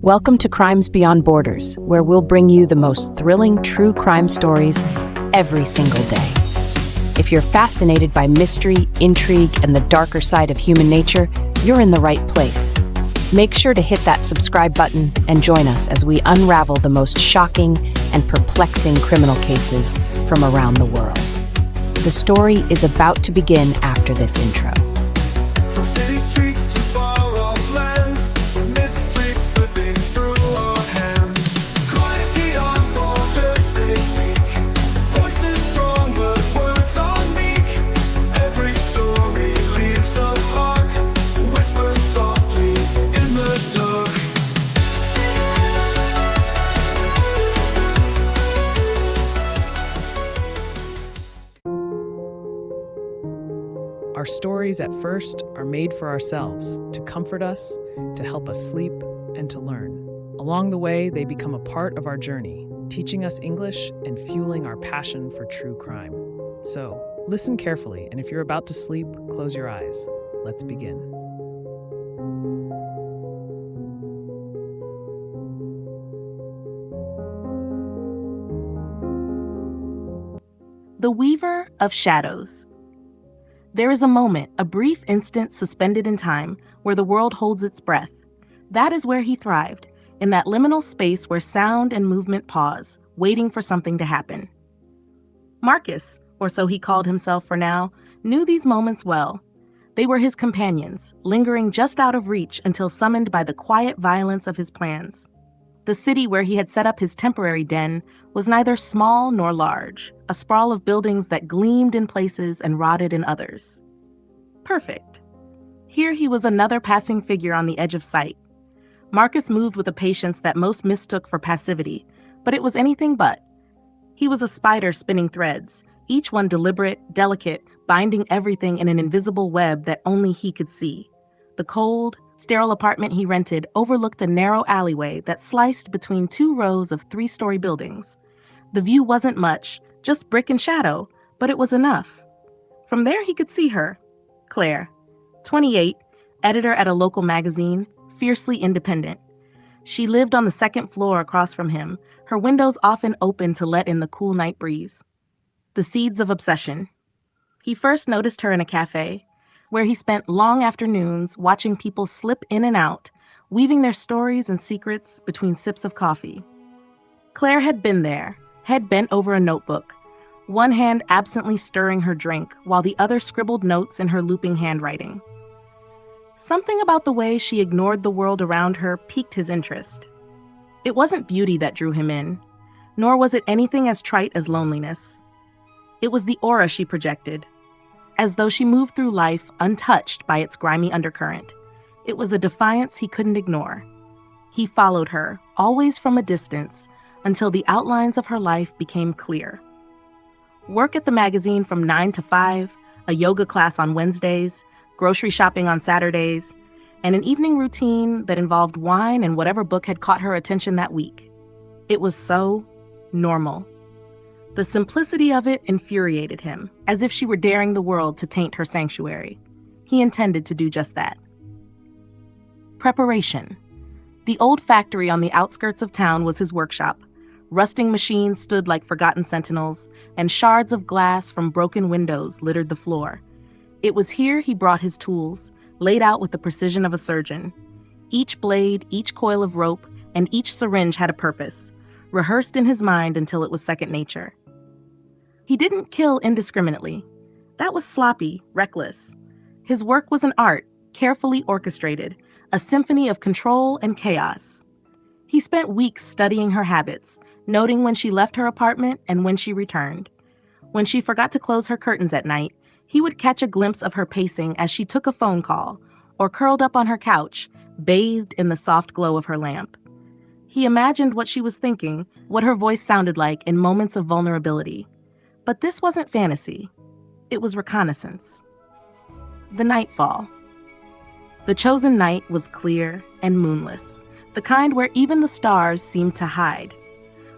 Welcome to Crimes Beyond Borders, where we'll bring you the most thrilling true crime stories every single day. If you're fascinated by mystery, intrigue, and the darker side of human nature, you're in the right place. Make sure to hit that subscribe button and join us as we unravel the most shocking and perplexing criminal cases from around the world. The story is about to begin after this intro. From city streets to far-off lands, mystery slipping through our hands. Crimes beyond borders they speak, voices strong but words are meek. Every story leaves a mark, whispers softly in the dark. Our stories at first are made for ourselves, to comfort us, to help us sleep, and to learn. Along the way, they become a part of our journey, teaching us English and fueling our passion for true crime. So, listen carefully, and if you're about to sleep, close your eyes. Let's begin. The Weaver of Shadows. There is a moment, a brief instant suspended in time, where the world holds its breath. That is where he thrived, in that liminal space where sound and movement pause, waiting for something to happen. Marcus, or so he called himself for now, knew these moments well. They were his companions, lingering just out of reach until summoned by the quiet violence of his plans. The city where he had set up his temporary den was neither small nor large, a sprawl of buildings that gleamed in places and rotted in others. Perfect. Here he was, another passing figure on the edge of sight. Marcus moved with a patience that most mistook for passivity, but it was anything but. He was a spider spinning threads, each one deliberate, delicate, binding everything in an invisible web that only he could see. The cold, sterile apartment he rented overlooked a narrow alleyway that sliced between two rows of three-story buildings. The view wasn't much, just brick and shadow, but it was enough. From there he could see her, Claire, 28, editor at a local magazine, fiercely independent. She lived on the second floor across from him, her windows often open to let in the cool night breeze. The seeds of obsession. He first noticed her in a cafe, where he spent long afternoons watching people slip in and out, weaving their stories and secrets between sips of coffee. Claire had been there, head bent over a notebook, one hand absently stirring her drink while the other scribbled notes in her looping handwriting. Something about the way she ignored the world around her piqued his interest. It wasn't beauty that drew him in, nor was it anything as trite as loneliness. It was the aura she projected, as though she moved through life untouched by its grimy undercurrent. It was a defiance he couldn't ignore. He followed her, always from a distance, until the outlines of her life became clear. Work at the magazine from 9 to 5, a yoga class on Wednesdays, grocery shopping on Saturdays, and an evening routine that involved wine and whatever book had caught her attention that week. It was so normal. The simplicity of it infuriated him, as if she were daring the world to taint her sanctuary. He intended to do just that. Preparation. The old factory on the outskirts of town was his workshop. Rusting machines stood like forgotten sentinels, and shards of glass from broken windows littered the floor. It was here he brought his tools, laid out with the precision of a surgeon. Each blade, each coil of rope, and each syringe had a purpose, rehearsed in his mind until it was second nature. He didn't kill indiscriminately. That was sloppy, reckless. His work was an art, carefully orchestrated, a symphony of control and chaos. He spent weeks studying her habits, noting when she left her apartment and when she returned. When she forgot to close her curtains at night, he would catch a glimpse of her pacing as she took a phone call, or curled up on her couch, bathed in the soft glow of her lamp. He imagined what she was thinking, what her voice sounded like in moments of vulnerability. But this wasn't fantasy. It was reconnaissance. The nightfall. The chosen night was clear and moonless, the kind where even the stars seemed to hide.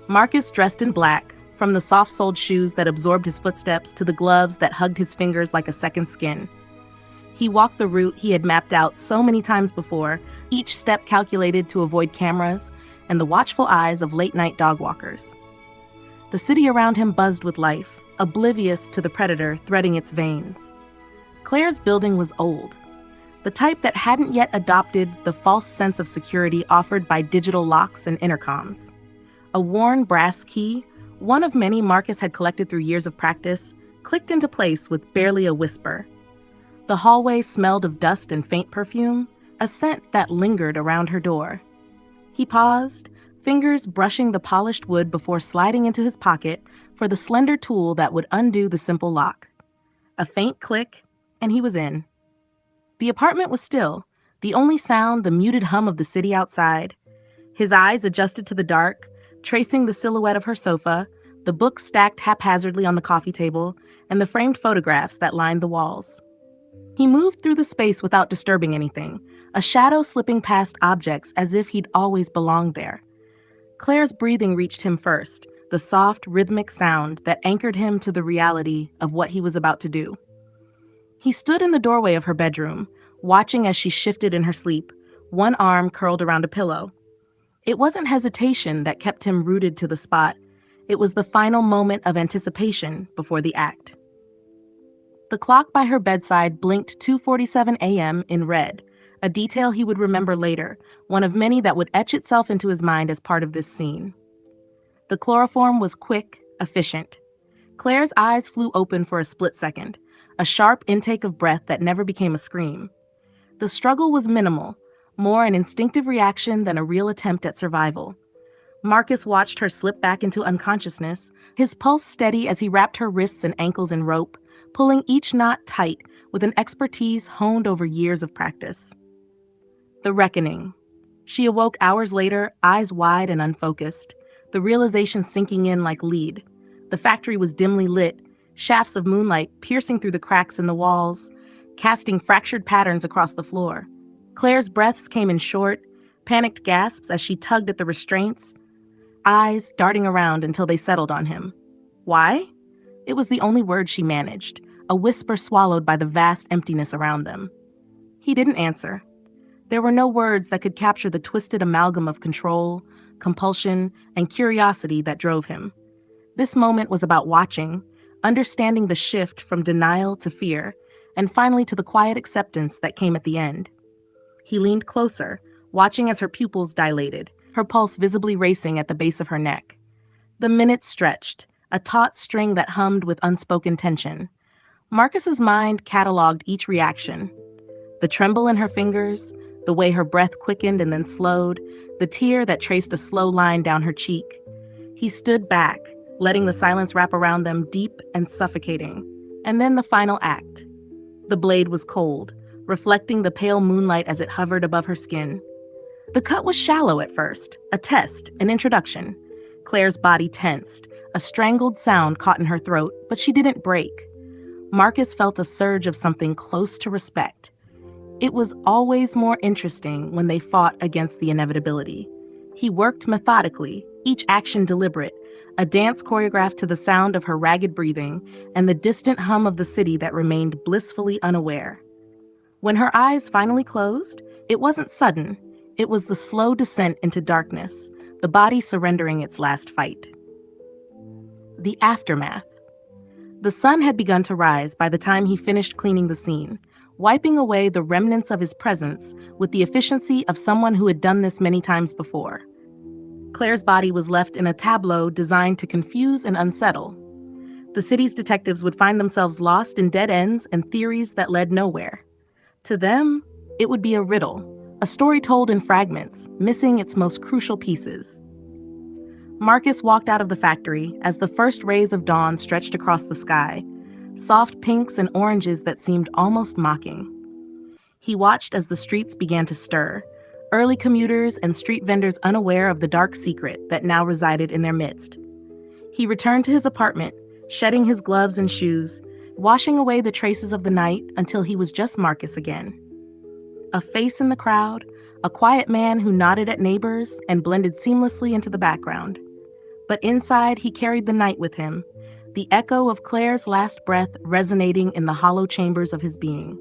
Marcus dressed in black, from the soft-soled shoes that absorbed his footsteps to the gloves that hugged his fingers like a second skin. He walked the route he had mapped out so many times before, each step calculated to avoid cameras and the watchful eyes of late-night dog walkers. The city around him buzzed with life, oblivious to the predator threading its veins. Claire's building was old, the type that hadn't yet adopted the false sense of security offered by digital locks and intercoms. A worn brass key, one of many Marcus had collected through years of practice, clicked into place with barely a whisper. The hallway smelled of dust and faint perfume, a scent that lingered around her door. He paused, fingers brushing the polished wood before sliding into his pocket for the slender tool that would undo the simple lock. A faint click, and he was in. The apartment was still, the only sound the muted hum of the city outside. His eyes adjusted to the dark, tracing the silhouette of her sofa, the books stacked haphazardly on the coffee table, and the framed photographs that lined the walls. He moved through the space without disturbing anything, a shadow slipping past objects as if he'd always belonged there. Claire's breathing reached him first, the soft, rhythmic sound that anchored him to the reality of what he was about to do. He stood in the doorway of her bedroom, watching as she shifted in her sleep, one arm curled around a pillow. It wasn't hesitation that kept him rooted to the spot. It was the final moment of anticipation before the act. The clock by her bedside blinked 2:47 a.m. in red, a detail he would remember later, one of many that would etch itself into his mind as part of this scene. The chloroform was quick, efficient. Claire's eyes flew open for a split second, a sharp intake of breath that never became a scream. The struggle was minimal, more an instinctive reaction than a real attempt at survival. Marcus watched her slip back into unconsciousness, his pulse steady as he wrapped her wrists and ankles in rope, pulling each knot tight with an expertise honed over years of practice. The reckoning. She awoke hours later, eyes wide and unfocused, the realization sinking in like lead. The factory was dimly lit, shafts of moonlight piercing through the cracks in the walls, casting fractured patterns across the floor. Claire's breaths came in short, panicked gasps as she tugged at the restraints, eyes darting around until they settled on him. Why? It was the only word she managed, a whisper swallowed by the vast emptiness around them. He didn't answer. There were no words that could capture the twisted amalgam of control, compulsion, and curiosity that drove him. This moment was about watching, understanding the shift from denial to fear, and finally to the quiet acceptance that came at the end. He leaned closer, watching as her pupils dilated, her pulse visibly racing at the base of her neck. The minutes stretched, a taut string that hummed with unspoken tension. Marcus's mind cataloged each reaction. The tremble in her fingers, the way her breath quickened and then slowed, the tear that traced a slow line down her cheek. He stood back, letting the silence wrap around them deep and suffocating. And then the final act. The blade was cold, reflecting the pale moonlight as it hovered above her skin. The cut was shallow at first, a test, an introduction. Claire's body tensed, a strangled sound caught in her throat, but she didn't break. Marcus felt a surge of something close to respect. It was always more interesting when they fought against the inevitability. He worked methodically, each action deliberate, a dance choreographed to the sound of her ragged breathing and the distant hum of the city that remained blissfully unaware. When her eyes finally closed, it wasn't sudden. It was the slow descent into darkness, the body surrendering its last fight. The aftermath. The sun had begun to rise by the time he finished cleaning the scene, wiping away the remnants of his presence with the efficiency of someone who had done this many times before. Claire's body was left in a tableau designed to confuse and unsettle. The city's detectives would find themselves lost in dead ends and theories that led nowhere. To them, it would be a riddle, a story told in fragments, missing its most crucial pieces. Marcus walked out of the factory as the first rays of dawn stretched across the sky, soft pinks and oranges that seemed almost mocking. He watched as the streets began to stir, early commuters and street vendors unaware of the dark secret that now resided in their midst. He returned to his apartment, shedding his gloves and shoes, washing away the traces of the night until he was just Marcus again. A face in the crowd, a quiet man who nodded at neighbors and blended seamlessly into the background. But inside, he carried the night with him, the echo of Claire's last breath resonating in the hollow chambers of his being.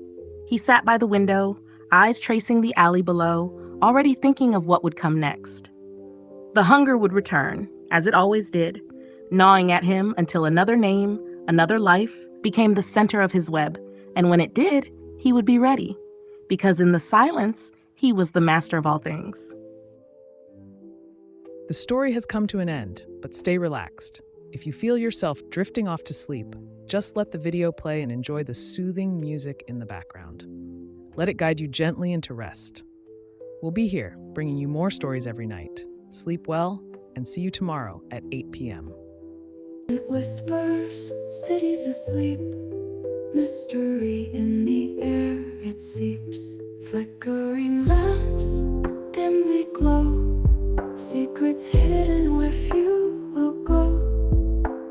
He sat by the window, eyes tracing the alley below, already thinking of what would come next. The hunger would return, as it always did, gnawing at him until another name, another life, became the center of his web, and when it did, he would be ready, because in the silence, he was the master of all things. The story has come to an end, but stay relaxed. If you feel yourself drifting off to sleep, just let the video play and enjoy the soothing music in the background. Let it guide you gently into rest. We'll be here, bringing you more stories every night. Sleep well, and see you tomorrow at 8 p.m. It whispers, cities asleep, mystery in the air, it seeps. Flickering lamps dimly glow, secrets hidden where few will go.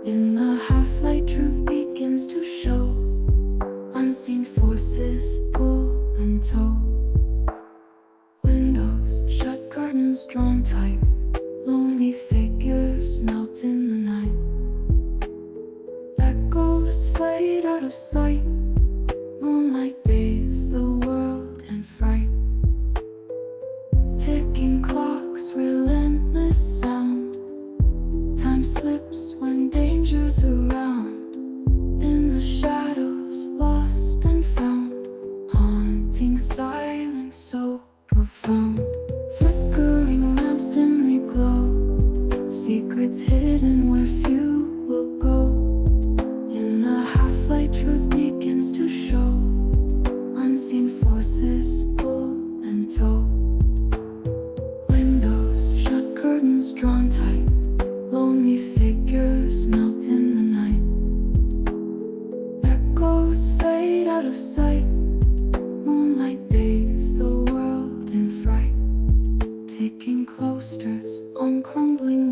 In the half-light, truth begins to show. Unseen forces pull and tow. Windows shut, curtains drawn tight. Lonely figures melt in the night. Echoes fade out of sight. Moonlight bathes the world in fright. Ticking clocks, relentless sound. Time slips when danger's around. In the shadows, lost and found. Haunting silence so profound. Flickering lamps dimly glow. Secrets hidden where few will go. In the half-light, truth begins to show. Unseen forces pull and tow. Windows shut, curtains drawn tight. Lonely figures melt in the night. Echoes fade out of sight. Moonlight bathes the world in fright. Taking coasters on crumbling